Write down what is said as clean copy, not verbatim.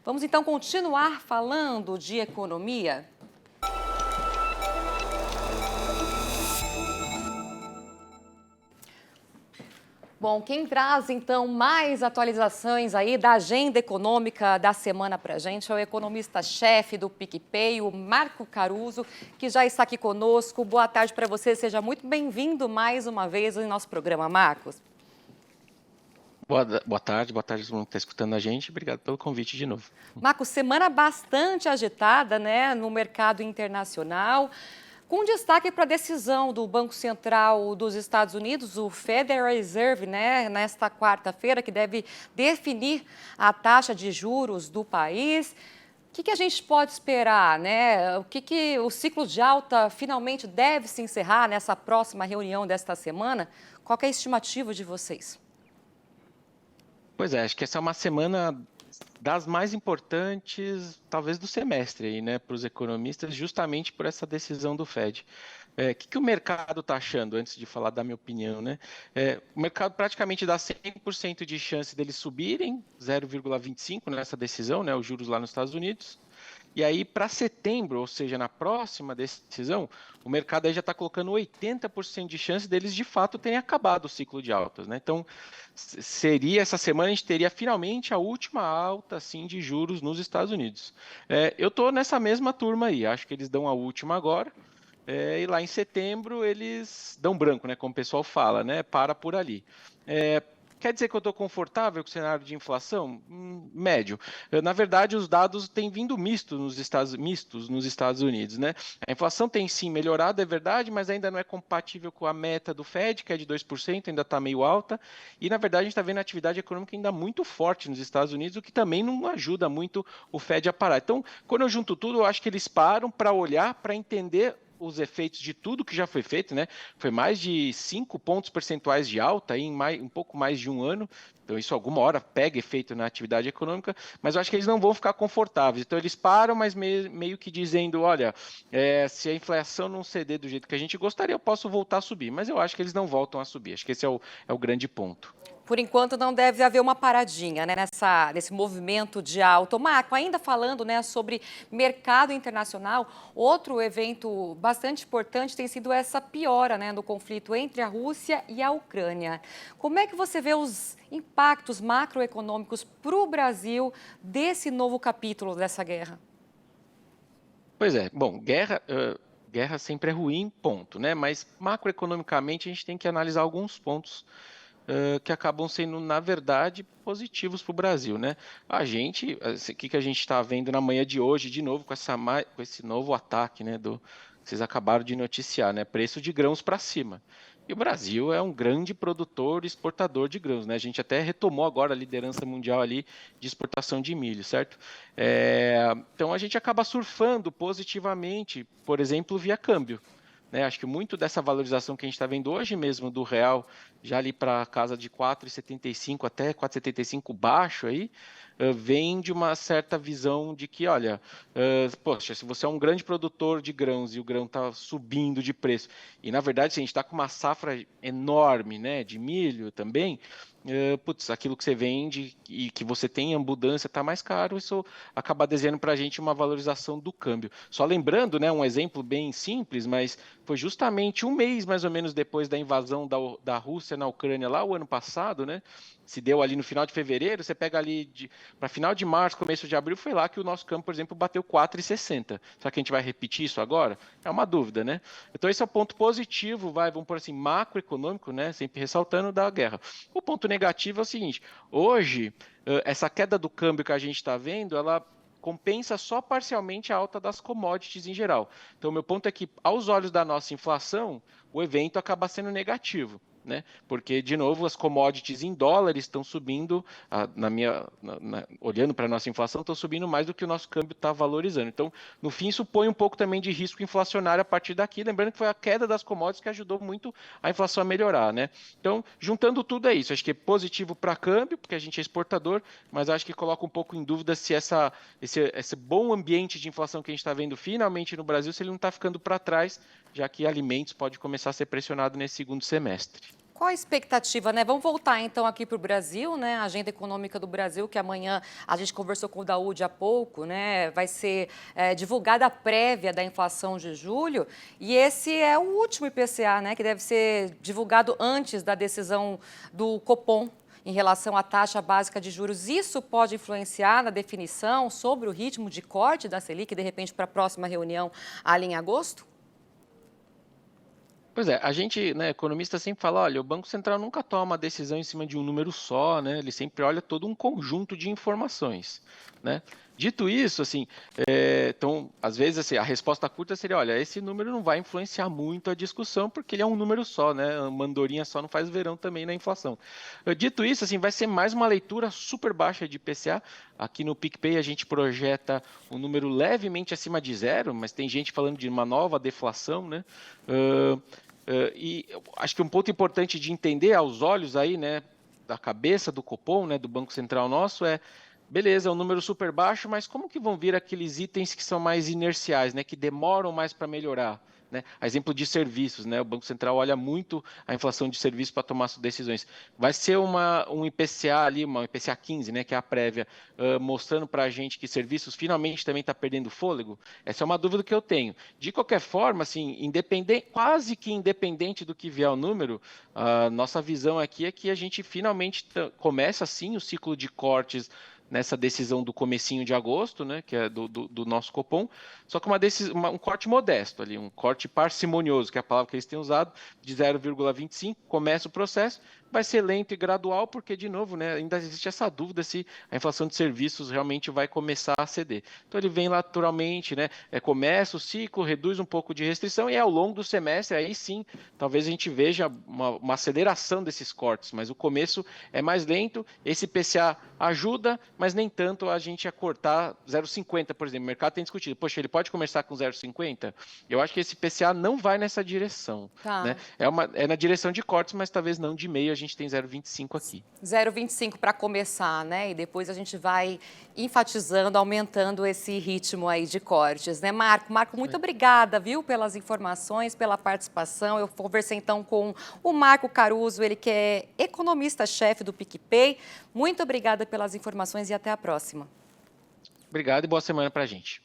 Vamos então continuar falando de economia? Bom, quem traz então mais atualizações aí da agenda econômica da semana para a gente é o economista-chefe do PicPay, o Marco Caruso, que já está aqui conosco. Boa tarde para você, seja muito bem-vindo mais uma vez em nosso programa, Marcos. Boa tarde a todo mundo que está escutando a gente. Obrigado pelo convite de novo. Marcos, semana bastante agitada, né, no mercado internacional, com destaque para a decisão do Banco Central dos Estados Unidos, o Federal Reserve, né, nesta quarta-feira, que deve definir a taxa de juros do país. O que a gente pode esperar, né? O ciclo de alta finalmente deve se encerrar nessa próxima reunião desta semana? Qual que é a estimativa de vocês? Pois é, acho que essa é uma semana das mais importantes, talvez, do semestre aí, né, para os economistas, justamente por essa decisão do Fed. O que o mercado está achando, antes de falar da minha opinião, né? O mercado praticamente dá 100% de chance deles subirem, 0,25 nessa decisão, né, os juros lá nos Estados Unidos. E aí, para setembro, ou seja, na próxima decisão, o mercado aí já está colocando 80% de chance deles de fato terem acabado o ciclo de altas, né? Então, essa semana a gente teria finalmente a última alta assim, de juros nos Estados Unidos. Eu estou nessa mesma turma aí, acho que eles dão a última agora. E lá em setembro eles dão branco, né? Como o pessoal fala, né? Para por ali. Quer dizer que eu estou confortável com o cenário de inflação? Médio. Na verdade, os dados têm vindo mistos nos Estados Unidos, né? A inflação tem sim melhorado, é verdade, mas ainda não é compatível com a meta do Fed, que é de 2%, ainda está meio alta. E, na verdade, a gente está vendo a atividade econômica ainda muito forte nos Estados Unidos, o que também não ajuda muito o Fed a parar. Então, quando eu junto tudo, eu acho que eles param para olhar, para entender os efeitos de tudo que já foi feito, né? Foi mais de 5 pontos percentuais de alta em um pouco mais de um ano. Então, isso alguma hora pega efeito na atividade econômica, mas eu acho que eles não vão ficar confortáveis. Então, eles param, mas meio que dizendo, olha, se a inflação não ceder do jeito que a gente gostaria, eu posso voltar a subir. Mas eu acho que eles não voltam a subir. Acho que esse é o grande ponto. Por enquanto, não deve haver uma paradinha, né, nesse movimento de alta. Marco, ainda falando, né, sobre mercado internacional, outro evento bastante importante tem sido essa piora, né, do conflito entre a Rússia e a Ucrânia. Como é que você vê os impactos macroeconômicos para o Brasil desse novo capítulo dessa guerra? Pois é, bom, guerra sempre é ruim, ponto, né? Mas macroeconomicamente a gente tem que analisar alguns pontos que acabam sendo, na verdade, positivos para o Brasil, né? O que a gente está vendo na manhã de hoje, de novo, com esse novo ataque, né, que vocês acabaram de noticiar, né? Preço de grãos para cima. E o Brasil é um grande produtor e exportador de grãos, né? A gente até retomou agora a liderança mundial ali de exportação de milho, certo? Então a gente acaba surfando positivamente, por exemplo, via câmbio. Né, acho que muito dessa valorização que a gente está vendo hoje mesmo do real, já ali para a casa de 4,75 até 4,75 baixo aí, vem de uma certa visão de que, olha, poxa, se você é um grande produtor de grãos e o grão está subindo de preço, e na verdade se a gente está com uma safra enorme, né, de milho também, aquilo que você vende e que você tem em abundância está mais caro, isso acaba desenhando para a gente uma valorização do câmbio. Só lembrando, né, um exemplo bem simples, mas foi justamente um mês mais ou menos depois da invasão da Rússia na Ucrânia lá o ano passado, né? Se deu ali no final de fevereiro, você pega ali para final de março, começo de abril, foi lá que o nosso câmbio, por exemplo, bateu 4,60. Será que a gente vai repetir isso agora? É uma dúvida, né? Então esse é o ponto positivo, vamos por assim, macroeconômico, né? Sempre ressaltando da guerra. O ponto negativo é o seguinte: hoje, essa queda do câmbio que a gente está vendo, ela compensa só parcialmente a alta das commodities em geral. Então, meu ponto é que, aos olhos da nossa inflação, o evento acaba sendo negativo. Né? Porque, de novo, as commodities em dólares estão subindo, olhando para a nossa inflação, estão subindo mais do que o nosso câmbio está valorizando. Então, no fim, isso põe um pouco também de risco inflacionário a partir daqui, lembrando que foi a queda das commodities que ajudou muito a inflação a melhorar. Né? Então, juntando tudo é isso. Acho que é positivo para câmbio, porque a gente é exportador, mas acho que coloca um pouco em dúvida se esse bom ambiente de inflação que a gente está vendo finalmente no Brasil, se ele não está ficando para trás, já que alimentos pode começar a ser pressionado nesse segundo semestre. Qual a expectativa, né? Vamos voltar então aqui para o Brasil, né? A agenda econômica do Brasil, que amanhã a gente conversou com o Daúde há pouco, né? Vai ser divulgada a prévia da inflação de julho. E esse é o último IPCA, né? Que deve ser divulgado antes da decisão do Copom em relação à taxa básica de juros. Isso pode influenciar na definição sobre o ritmo de corte da Selic, de repente, para a próxima reunião ali em agosto? Pois é, a gente, né, economista sempre fala, olha, o Banco Central nunca toma uma decisão em cima de um número só, né? Ele sempre olha todo um conjunto de informações, né? Dito isso, assim, então, às vezes, assim, a resposta curta seria, olha, esse número não vai influenciar muito a discussão, porque ele é um número só, né? Uma andorinha só não faz verão também na inflação. Dito isso, assim, vai ser mais uma leitura super baixa de IPCA. Aqui no PicPay a gente projeta um número levemente acima de zero, mas tem gente falando de uma nova deflação, né? E acho que um ponto importante de entender aos olhos aí, né, da cabeça do Copom, né, do Banco Central nosso, beleza, é um número super baixo, mas como que vão vir aqueles itens que são mais inerciais, né, que demoram mais para melhorar? Né? A exemplo de serviços, né? O Banco Central olha muito a inflação de serviços para tomar suas decisões. Vai ser um IPCA ali, uma IPCA 15, né, que é a prévia, mostrando para a gente que serviços finalmente também está perdendo fôlego? Essa é uma dúvida que eu tenho. De qualquer forma, assim, quase que independente do que vier o número, a nossa visão aqui é que a gente finalmente começa, sim, o ciclo de cortes nessa decisão do comecinho de agosto, né, que é do nosso Copom, só que um corte modesto ali, um corte parcimonioso, que é a palavra que eles têm usado, de 0,25, começa o processo, vai ser lento e gradual, porque, de novo, né, ainda existe essa dúvida se a inflação de serviços realmente vai começar a ceder. Então, ele vem naturalmente, né, começa o ciclo, reduz um pouco de restrição, e ao longo do semestre, aí sim, talvez a gente veja uma aceleração desses cortes, mas o começo é mais lento, esse IPCA ajuda, mas nem tanto a gente a cortar 0,50, por exemplo. O mercado tem discutido, poxa, ele pode começar com 0,50? Eu acho que esse IPCA não vai nessa direção. Né? Tá. É na direção de cortes, mas talvez não de meio, a gente tem 0,25 aqui. 0,25 para começar, né? E depois a gente vai enfatizando, aumentando esse ritmo aí de cortes, né, Marco? Marco, muito obrigada, viu, pelas informações, pela participação. Eu conversei então com o Marco Caruso, ele que é economista-chefe do PicPay. Muito obrigada pelas informações e até a próxima. Obrigado e boa semana para a gente.